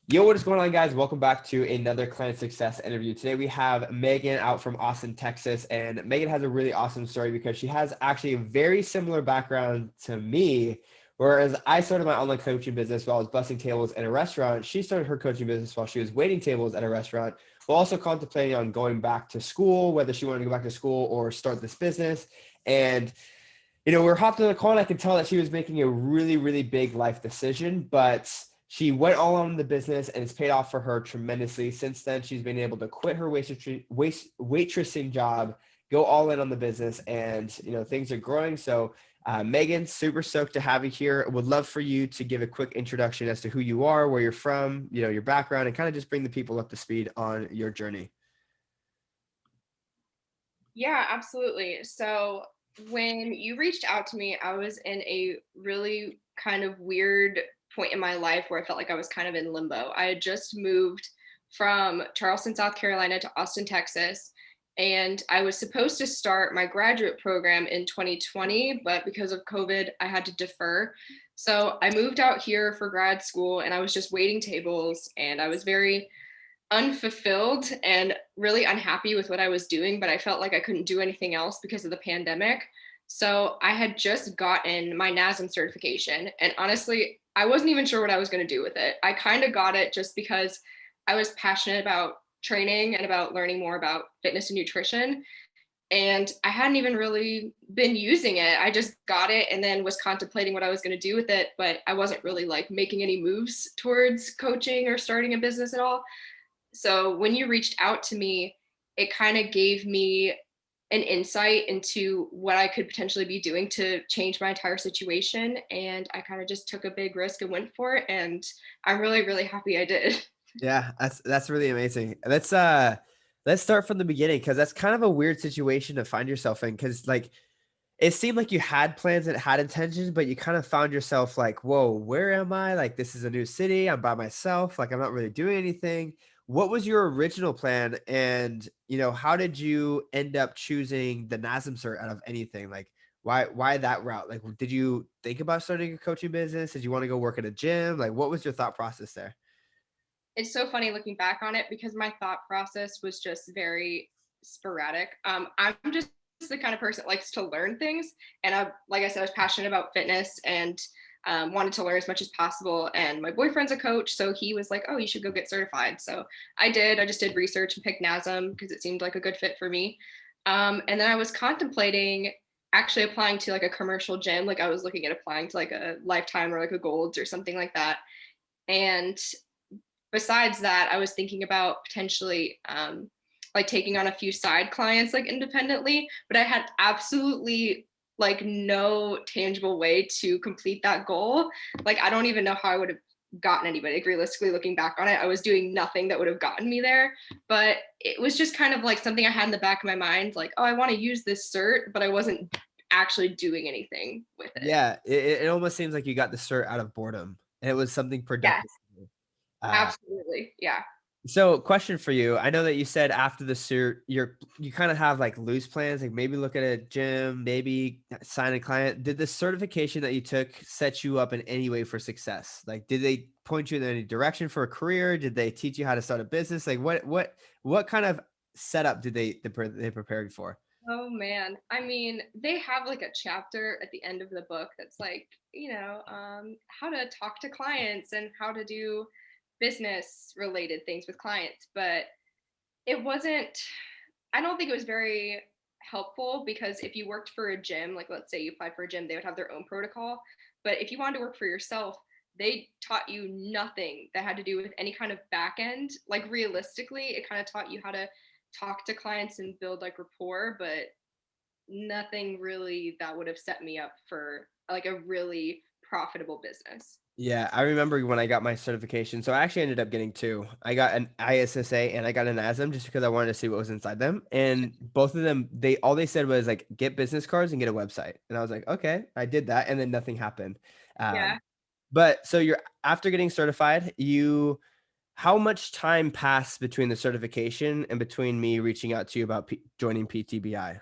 Yo, what is going on, guys? Welcome back to another Client Success interview. Today we have Megan out from Austin, Texas, and Megan has a really awesome story because she has actually a very similar background to me. Whereas I started my online coaching business while I was busting tables at a restaurant, she started her coaching business while she was waiting tables at a restaurant, while also contemplating on going back to school, whether she wanted to go back to school or start this business. And we were hopped on the call and I could tell that she was making a really, really big life decision, but she went all on in the business and it's paid off for her tremendously. Since then, she's been able to quit her waitressing job, go all in on the business, and things are growing. So Megan, super stoked to have you here. Would love for you to give a quick introduction as to who you are, where you're from, your background, and kind of just bring the people up to speed on your journey. Yeah, absolutely. So when you reached out to me, I was in a really kind of weird point in my life where I felt like I was kind of in limbo. I had just moved from Charleston, South Carolina to Austin, Texas, and I was supposed to start my graduate program in 2020, but because of COVID, I had to defer. So I moved out here for grad school and I was just waiting tables and I was very unfulfilled and really unhappy with what I was doing, but I felt like I couldn't do anything else because of the pandemic. So I had just gotten my NASM certification. And honestly, I wasn't even sure what I was going to do with it. I kind of got it just because I was passionate about training and about learning more about fitness and nutrition. And I hadn't even really been using it. I just got it and then was contemplating what I was going to do with it, but I wasn't really like making any moves towards coaching or starting a business at all. So when you reached out to me, it kind of gave me an insight into what I could potentially be doing to change my entire situation. And I kind of just took a big risk and went for it. And I'm really, really happy I did. Yeah, that's really amazing. Let's start from the beginning because that's kind of a weird situation to find yourself in. Because it seemed like you had plans and had intentions, but you kind of found yourself like, whoa, where am I? Like, this is a new city. I'm by myself. Like, I'm not really doing anything. What was your original plan? And, how did you end up choosing the NASM cert out of anything? Like, why that route? Like, did you think about starting a coaching business? Did you want to go work at a gym? Like, what was your thought process there? It's so funny looking back on it because my thought process was just very sporadic. I'm just the kind of person that likes to learn things. And like I said, I was passionate about fitness and wanted to learn as much as possible. And my boyfriend's a coach, so he was like, "Oh, you should go get certified." So I did. I just did research and picked NASM because it seemed like a good fit for me. And then I was contemplating actually applying to like a commercial gym. Like I was looking at applying to like a Lifetime or like a Golds or something like that. And besides that, I was thinking about potentially like taking on a few side clients like independently, but I had absolutely like no tangible way to complete that goal. Like I don't even know how I would have gotten anybody. Like realistically looking back on it, I was doing nothing that would have gotten me there. But it was just kind of like something I had in the back of my mind, like, oh, I want to use this cert, but I wasn't actually doing anything with it. Yeah, it almost seems like you got the cert out of boredom, and it was something Yes, productive to do. Uh, absolutely. Yeah. so question for you. I know that you said after the cert, you kind of have like loose plans, like maybe look at a gym, maybe sign a client. Did the certification that you took set you up in any way for success? Like, did they point you in any direction for a career? Did they teach you how to start a business? Like, what kind of setup did they prepare you for? Oh man. I mean, they have like a chapter at the end of the book that's like, how to talk to clients and how to do business related things with clients. But it wasn't, I don't think it was very helpful because if you worked for a gym, like let's say you applied for a gym, they would have their own protocol. But if you wanted to work for yourself, they taught you nothing that had to do with any kind of back end. Like realistically, it kind of taught you how to talk to clients and build like rapport, but nothing really that would have set me up for like a really profitable business. Yeah, I remember when I got my certification. So I actually ended up getting two. I got an ISSA and I got an ASM just because I wanted to see what was inside them. And both of them, they said was like get business cards and get a website. And I was like, okay, I did that, and then nothing happened. Yeah. But so you're after getting certified, how much time passed between the certification and between me reaching out to you about joining PTBI?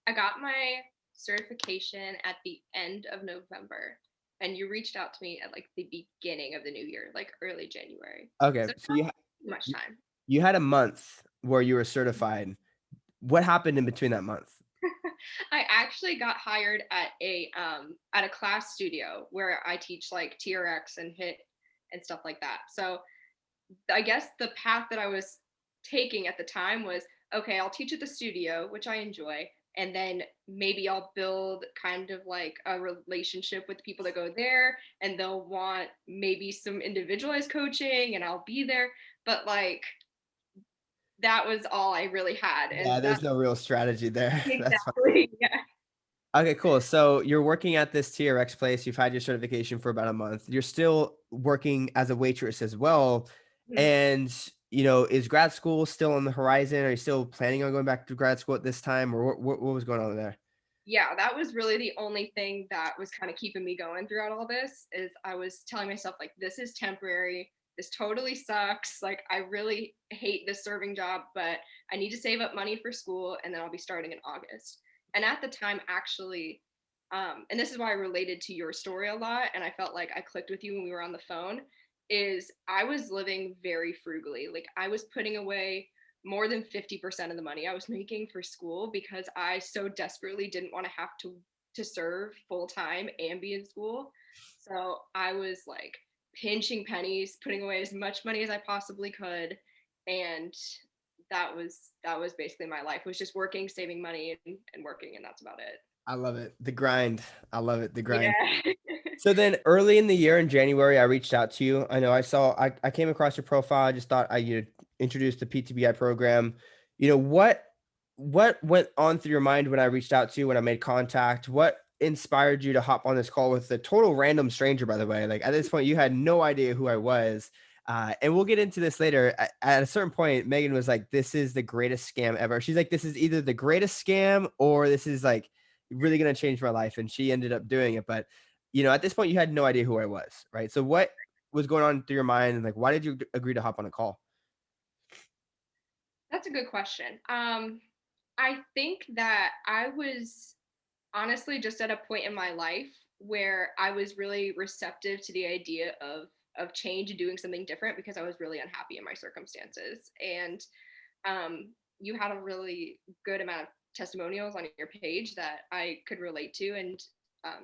I got my certification at the end of November. and you reached out to me at like the beginning of the new year, like early January. Okay, So so not too much you time. you had a month where you were certified. What happened in between that month? I actually got hired at a class studio where I teach like TRX and hit and stuff like that. So I guess the path that I was taking at the time was, okay, I'll teach at the studio, which I enjoy, and then maybe I'll build kind of like a relationship with the people that go there, and they'll want maybe some individualized coaching, and I'll be there. But like that was all I really had, and Yeah, that there's no real strategy there. That's fine. exactly, yeah. Okay, cool. So you're working at this TRX place. You've had your certification for about a month. You're still working as a waitress as well. Mhm. And, is grad school still on the horizon? Are you still planning on going back to grad school at this time, or what was going on there? Yeah, that was really the only thing that was kind of keeping me going throughout all this is I was telling myself like this is temporary. This totally sucks. Like I really hate this serving job, but I need to save up money for school and then I'll be starting in August. And at the time actually and this is why I related to your story a lot and I felt like I clicked with you when we were on the phone is I was living very frugally. Like I was putting away more than 50% of the money I was making for school because I so desperately didn't want to have to serve full time and be in school. So I was like pinching pennies, putting away as much money as I possibly could, and that was basically my life was just working, saving money, and working, and that's about it. I love it. The grind. I love it. The grind. Yeah. So then early in the year in January, I reached out to you. I know I came across your profile. I just thought you introduced the PTBI program. What went on through your mind when I reached out to you, when I made contact? What inspired you to hop on this call with a total random stranger, by the way? Like at this point, you had no idea who I was. And we'll get into this later. At a certain point, Megan was like, "This is the greatest scam ever." She's like, "This is either the greatest scam or this is like really going to change my life." And she ended up doing it. But at this point, you had no idea who I was, right? So what was going on through your mind, and like, why did you agree to hop on a call? That's a good question. I think that I was honestly just at a point in my life where I was really receptive to the idea of change and doing something different because I was really unhappy in my circumstances. And you had a really good amount of testimonials on your page that I could relate to and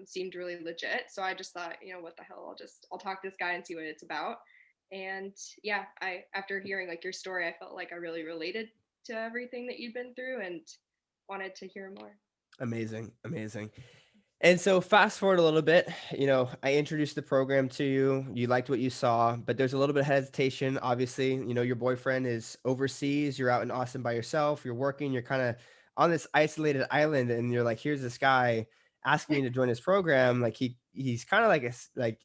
seemed really legit. So I just thought, what the hell? I'll talk to this guy and see what it's about. And yeah, I after hearing like your story, I felt like I really related to everything that you'd been through and wanted to hear more. Amazing, amazing. And so fast forward a little bit, I introduced the program to you. You liked what you saw, but there's a little bit of hesitation. Obviously, your boyfriend is overseas. You're out in Austin by yourself. You're working. You're kind of on this isolated island, and you're like, here's this guy asking me to join his program. Like he's kind of like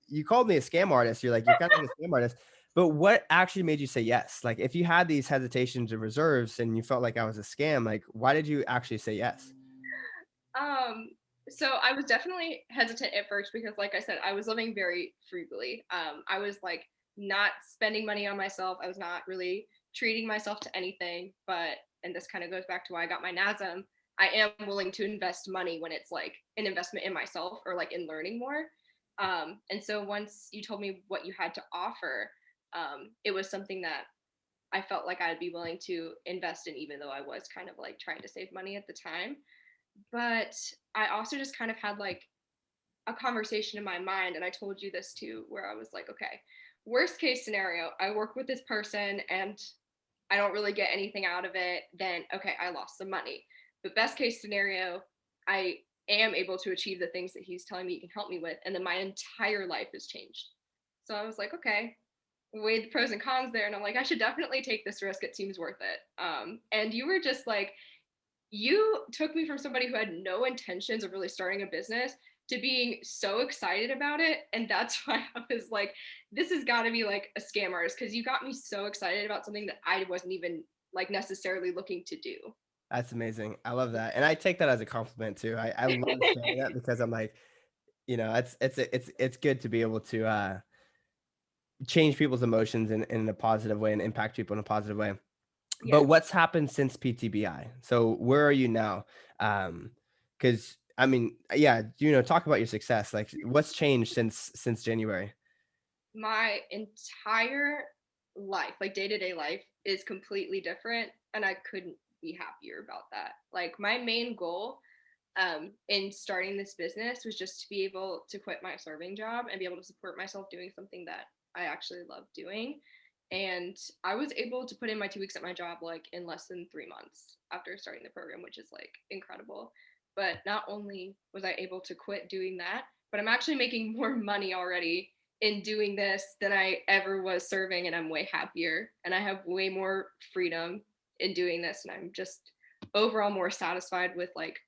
you called me a scam artist. You're like, you're kind of like a scam artist. But what actually made you say yes? Like, if you had these hesitations and reserves, and you felt like I was a scam, like, why did you actually say yes? Um, so I was definitely hesitant at first because, like I said, I was living very frugally. I was like not spending money on myself. I was not really treating myself to anything. But, and this kind of goes back to why I got my NASM. I am willing to invest money when it's like an investment in myself or like in learning more. And so once you told me what you had to offer, it was something that I felt like I'd be willing to invest in, even though I was kind of like trying to save money at the time. But I also just kind of had like a conversation in my mind, and I told you this too, where I was like, okay, worst case scenario, I work with this person and I don't really get anything out of it, then okay, I lost some money. But best case scenario, I am able to achieve the things that he's telling me he can help me with, and then my entire life has changed. So I was like, okay, weighed the pros and cons there, and I'm like, I should definitely take this risk. It seems worth it. And you were just like, you took me from somebody who had no intentions of really starting a business to being so excited about it. And that's why I was like, this has got to be like a scam artist because you got me so excited about something that I wasn't even like necessarily looking to do. That's amazing. I love that, and I take that as a compliment too. I love saying that because I'm like, it's good to be able to change people's emotions in a positive way and impact people in a positive way. But Yeah. what's happened since PTBI? So where are you now? Because I mean, yeah, talk about your success. Like, what's changed since January? My entire life, like day-to-day life, is completely different, and I couldn't be happier about that. Like my main goal in starting this business was just to be able to quit my serving job and be able to support myself doing something that I actually love doing. And I was able to put in my 2 weeks at my job like in less than 3 months after starting the program, which is like incredible. But not only was I able to quit doing that, but I'm actually making more money already in doing this than I ever was serving. And I'm way happier and I have way more freedom in doing this. And I'm just overall more satisfied with like,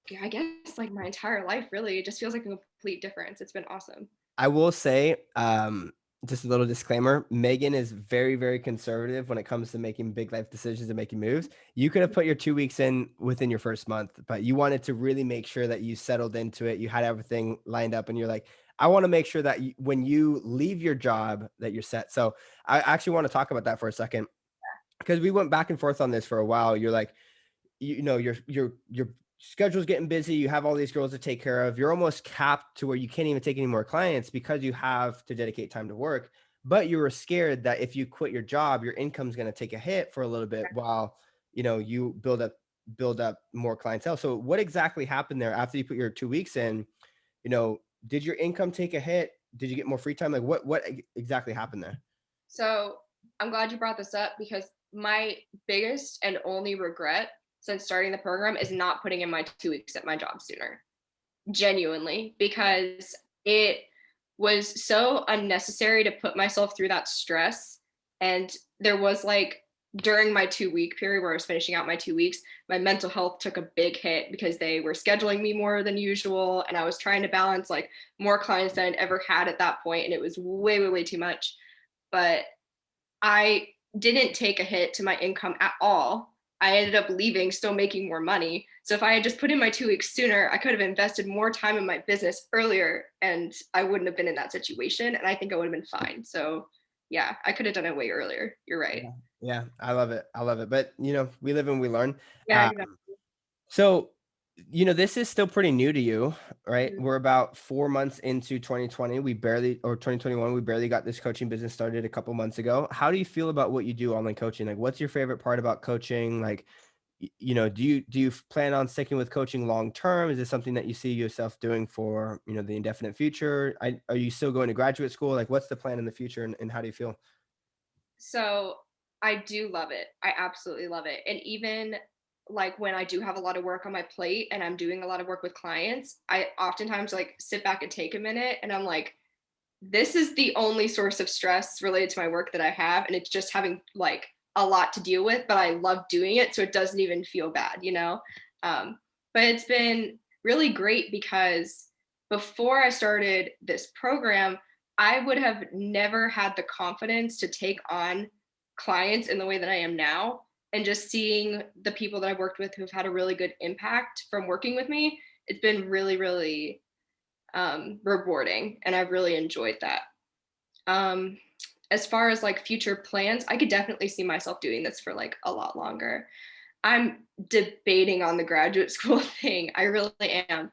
yeah, I guess like my entire life really. It just feels like a complete difference. It's been awesome. I will say, just a little disclaimer, Megan is very, very conservative when it comes to making big life decisions and making moves. You could have put your 2 weeks in within your first month, but you wanted to really make sure that you settled into it. You had everything lined up and you're like, I want to make sure that when you leave your job that you're set. So I actually want to talk about that for a second because we went back and forth on this for a while. You're like, your schedule's getting busy. You have all these girls to take care of. You're almost capped to where you can't even take any more clients because you have to dedicate time to work. But you were scared that if you quit your job, your income's going to take a hit for a little bit while you build up more clientele. So what exactly happened there after you put your 2 weeks in? Did your income take a hit? Did you get more free time? Like what exactly happened there? So I'm glad you brought this up because my biggest and only regret since starting the program is not putting in my 2 weeks at my job sooner. Genuinely, because it was so unnecessary to put myself through that stress. And there was like during my 2 week period where I was finishing out my 2 weeks, my mental health took a big hit because they were scheduling me more than usual. And I was trying to balance like more clients than I'd ever had at that point, and it was way, way, way too much. But I didn't take a hit to my income at all. I ended up leaving, still making more money. So if I had just put in my 2 weeks sooner, I could have invested more time in my business earlier and I wouldn't have been in that situation. And I think I would have been fine. So yeah, I could have done it way earlier. You're right. Yeah. Yeah, I love it. I love it. But we live and we learn. Yeah, Uh, exactly. So, this is still pretty new to you, right? We're about 4 months into 2020. Or 2021, we barely got this coaching business started a couple months ago. How do you feel about what you do online coaching? Like, what's your favorite part about coaching? Like, do you plan on sticking with coaching long term? Is this something that you see yourself doing for, the indefinite future? Are you still going to graduate school? Like, what's the plan in the future and how do you feel? So I do love it. I absolutely love it. And even like when I do have a lot of work on my plate and I'm doing a lot of work with clients, I oftentimes like sit back and take a minute and I'm like, this is the only source of stress related to my work that I have. And it's just having like a lot to deal with, but I love doing it. So it doesn't even feel bad. But it's been really great because before I started this program, I would have never had the confidence to take on clients in the way that I am now. And just seeing the people that I've worked with who've had a really good impact from working with me, it's been really, really rewarding. And I've really enjoyed that. Um, as far as like future plans, I could definitely see myself doing this for like a lot longer. I'm debating on the graduate school thing. I really am.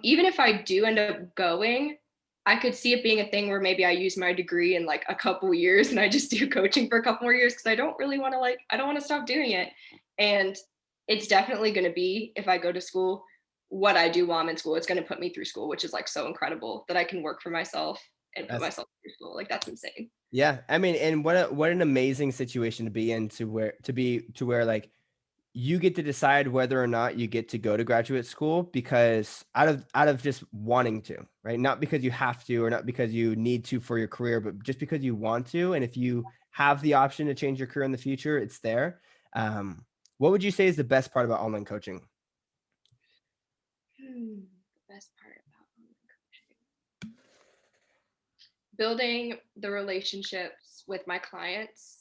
Even if I do end up going, I could see it being a thing where maybe I use my degree in like a couple years and I just do coaching for a couple more years because I don't really want to I don't want to stop doing it. And it's definitely going to be, if I go to school, what I do while I'm in school. It's going to put me through school, which is like so incredible that I can work for myself and put That's myself through school. Like that's insane. Yeah. I mean, and what an amazing situation to be in to where like you get to decide whether or not you get to go to graduate school because out of just wanting to, right? Not because you have to or not because you need to for your career, but just because you want to. And if you have the option to change your career in the future, it's there. What would you say is the best part about online coaching? The best part about online coaching, building the relationships with my clients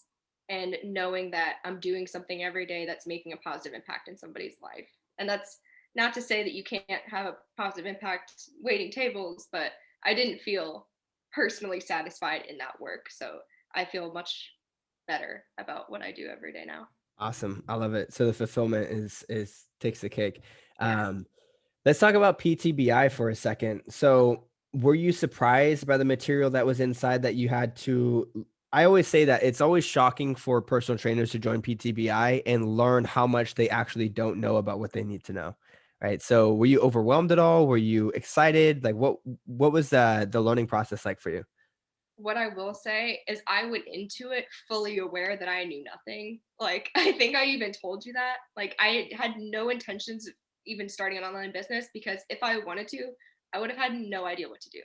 and knowing that I'm doing something every day that's making a positive impact in somebody's life. And that's not to say that you can't have a positive impact waiting tables, but I didn't feel personally satisfied in that work. So I feel much better about what I do every day now. Awesome. I love it. So the fulfillment is takes the cake. Yeah. Let's talk about PTBI for a second. So, were you surprised by the material that was inside that you had to I always say that it's always shocking for personal trainers to join PTBI and learn how much they actually don't know about what they need to know. Right? So, were you overwhelmed at all? Were you excited? Like what was the learning process like for you? What I will say is I went into it fully aware that I knew nothing. Like, I think I even told you that. Like, I had no intentions of even starting an online business because if I wanted to, I would have had no idea what to do.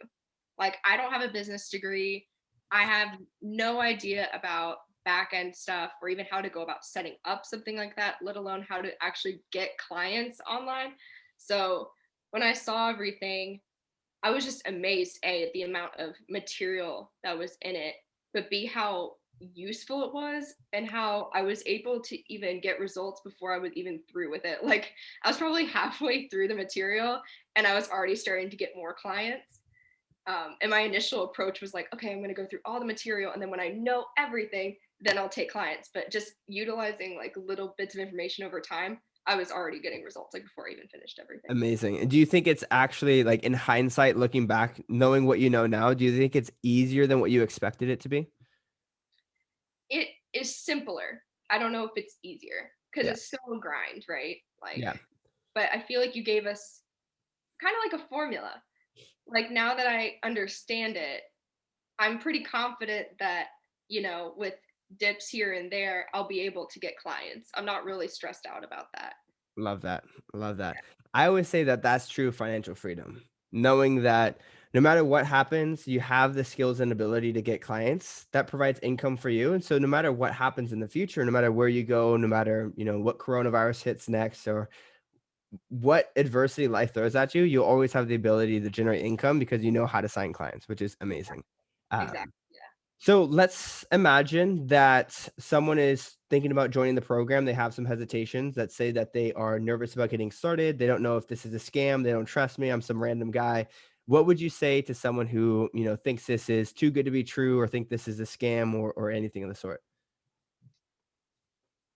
Like, I don't have a business degree. I have no idea about back end stuff or even how to go about setting up something like that, let alone how to actually get clients online. So, when I saw everything, I was just amazed, A, at the amount of material that was in it, but B, how useful it was and how I was able to even get results before I was even through with it. Like, I was probably halfway through the material and I was already starting to get more clients. And my initial approach was like, okay, I'm going to go through all the material. And then when I know everything, then I'll take clients. But just utilizing like little bits of information over time, I was already getting results like before I even finished everything. Amazing. And do you think it's actually like in hindsight, looking back, knowing what you know now, do you think it's easier than what you expected it to be? It is simpler. I don't know if it's easier because Yeah. it's still a grind, right? Like, Yeah. but I feel like you gave us kind of like a formula. Like now that I understand it, I'm pretty confident that, with dips here and there, I'll be able to get clients. I'm not really stressed out about that. Love that. Love that. I always say that that's true financial freedom. Knowing that no matter what happens, you have the skills and ability to get clients that provides income for you. And so no matter what happens in the future, no matter where you go, no matter, what coronavirus hits next or what adversity life throws at you, you'll always have the ability to generate income because you know how to sign clients, which is amazing. Exactly. Um, Yeah. so let's imagine that someone is thinking about joining the program. They have some hesitations that say that they are nervous about getting started. They don't know if this is a scam. They don't trust me. I'm some random guy. What would you say to someone who, thinks this is too good to be true or think this is a scam or anything of the sort?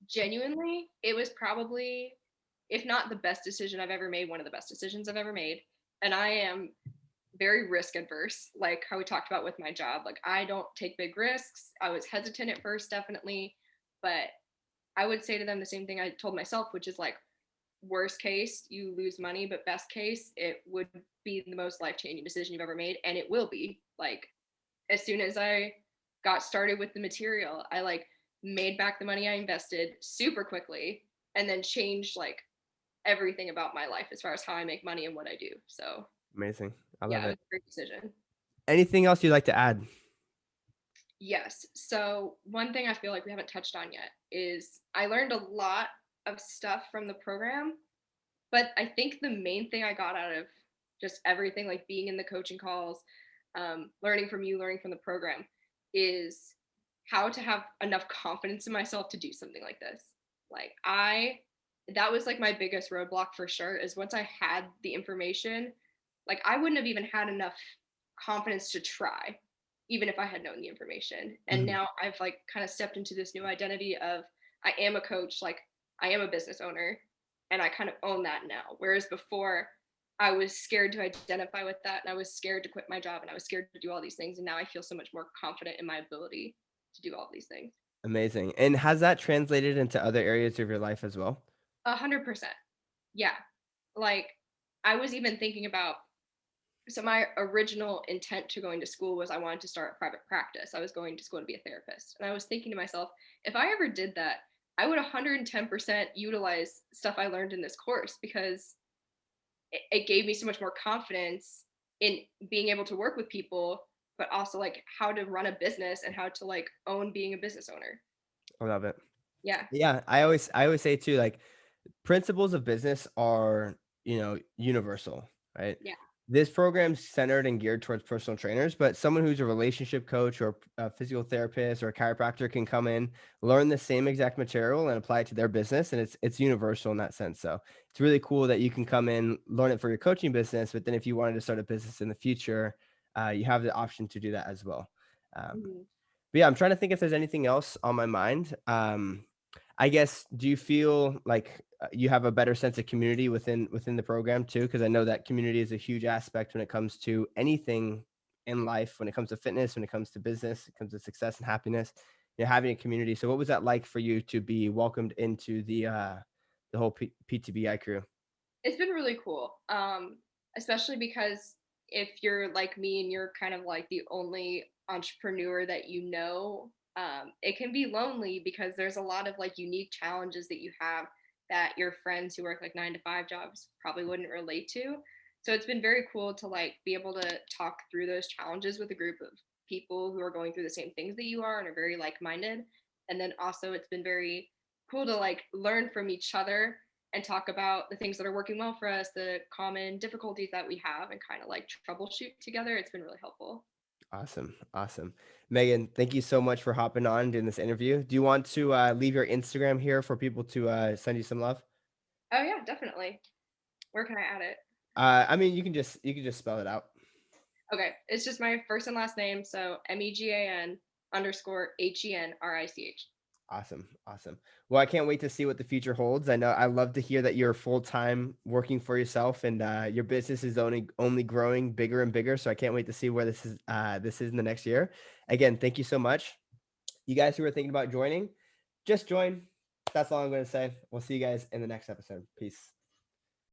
Genuinely, it was probably, if not the best decision I've ever made, one of the best decisions I've ever made. And I am very risk adverse, like how we talked about with my job. Like I don't take big risks. I was hesitant at first, definitely, but I would say to them the same thing I told myself, which is like, worst case, you lose money, but best case, it would be the most life changing decision you've ever made, and it will be. Like as soon as I got started with the material, I like made back the money I invested super quickly, and then changed like everything about my life as far as how I make money and what I do. So Amazing. I yeah, love it was it. a great decision. Anything else you'd like to add? Yes. So one thing I feel like we haven't touched on yet is I learned a lot of stuff from the program, but I think the main thing I got out of just everything, like being in the coaching calls, learning from you, learning from the program, is how to have enough confidence in myself to do something like this. Like that was like my biggest roadblock for sure. Is once I had the information, like I wouldn't have even had enough confidence to try, even if I had known the information. And Mhm. now I've like kind of stepped into this new identity of I am a coach, like I am a business owner, and I kind of own that now. Whereas before, I was scared to identify with that, and I was scared to quit my job, and I was scared to do all these things. And now I feel so much more confident in my ability to do all these things. Amazing. And has that translated into other areas of your life as well? 100%. Yeah. Like I was even thinking about, so my original intent to going to school was I wanted to start a private practice. I was going to school to be a therapist. And I was thinking to myself, if I ever did that, I would 110% utilize stuff I learned in this course because it gave me so much more confidence in being able to work with people, but also like how to run a business and how to like own being a business owner. I love it. Yeah. Yeah, I always say too, like principles of business are, universal, right? Yeah. This program's centered and geared towards personal trainers, but someone who's a relationship coach or a physical therapist or a chiropractor can come in, learn the same exact material and apply it to their business, and it's universal in that sense. So it's really cool that you can come in, learn it for your coaching business, but then if you wanted to start a business in the future, you have the option to do that as well. Um, Mhm. but yeah, I'm trying to think if there's anything else on my mind. I guess, do you feel like you have a better sense of community within the program too? Because I know that community is a huge aspect when it comes to anything in life, when it comes to fitness, when it comes to business, it comes to success and happiness. Having a community. So, what was that like for you to be welcomed into the whole PTBI crew? It's been really cool, especially because if you're like me and you're kind of like the only entrepreneur that you know, it can be lonely because there's a lot of like unique challenges that you have that your friends who work like 9 to 5 jobs probably wouldn't relate to. So it's been very cool to like be able to talk through those challenges with a group of people who are going through the same things that you are and are very like minded. And then also it's been very cool to like learn from each other and talk about the things that are working well for us, the common difficulties that we have, and kind of like troubleshoot together. It's been really helpful. Awesome, awesome, Megan. Thank you so much for hopping on and doing this interview. Do you want to leave your Instagram here for people to send you some love? Oh, yeah, definitely. Where can I add it? I mean, you can just spell it out. Okay, it's just my first and last name. So MEGAN_HENRICH. Awesome. Awesome. Well, I can't wait to see what the future holds. I love to hear that you're full time working for yourself and your business is only growing bigger and bigger. So I can't wait to see where this is in the next year. Again, thank you so much. You guys who are thinking about joining, just join. That's all I'm going to say. We'll see you guys in the next episode. Peace.